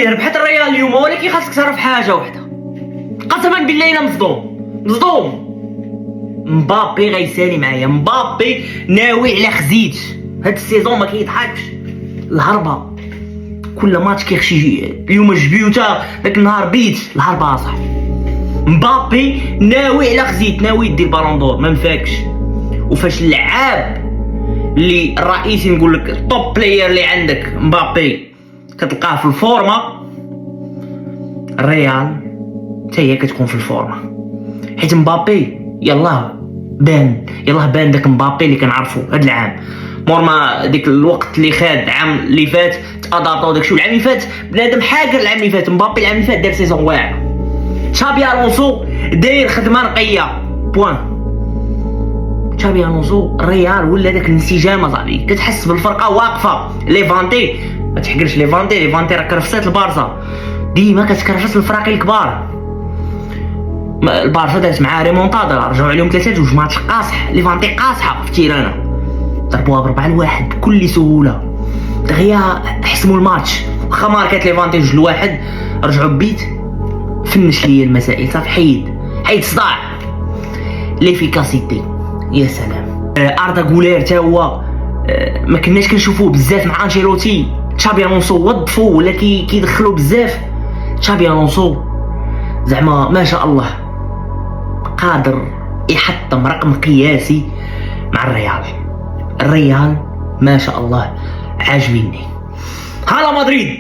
ربحت الريال اليوم، ولكن خاصك تعرف حاجه واحده، قسما بالله انا مصدوم. مبابي غيسالي معايا، مبابي ناوي على خزيت هاد السيزون، ما كيضحكش. الهربه كل ماتش كيخشي، اليوم جبيوتا داك النهار بيت الهربه صح. مبابي ناوي على خزيت، ناوي يدي البالون دور، ما مفاكش. وفاش اللعاب اللي الرئيسي نقول لك التوب بلاير اللي عندك مبابي كتلقاه في الفورما، الريال حتى هي كتكون في الفورما، حيت مبابي يلاه بان داك مبابي اللي كنعرفو هاد العام. مور ما ديك الوقت اللي خاد العام اللي فات تادابطو داكشي، والعام اللي فات بنادم حاجر. العام اللي فات مبابي العام اللي فات دار سيزون واعره. تشابي الونسو داير خدمه نقيه بوان. تشابي الونسو الريال ولا داك الانسجام صاحبي، كتحس بالفرقه واقفه. ليفانتي ما تحقرش، ليفانتي راه كرفسات البارسا، ديما كتكرفس الفراقي الكبار. البارسا دارت معاه ريمونتادا، رجعوا عليهم 3-2 ماتش قاصح. ليفانتي قاصحه في تيرانا، ضربوها ب4-1 بكل سهوله، دغيا حسموا الماتش. واخا ماركات ليفانتي 2-1 رجعوا بيت. فنش ليا المسائل صافي، حيد صداع. ليفيكاسيتي يا سلام. اردا غولير تا هو ما كناش كنشوفوه بزاف مع انشيلوتي. تشابي الونسو وظفوا ولا كيدخلوا بزاف. تشابي الونسو زعما ما شاء الله قادر يحطم رقم قياسي مع الريال ما شاء الله. عاجبيني. هلا مدريد.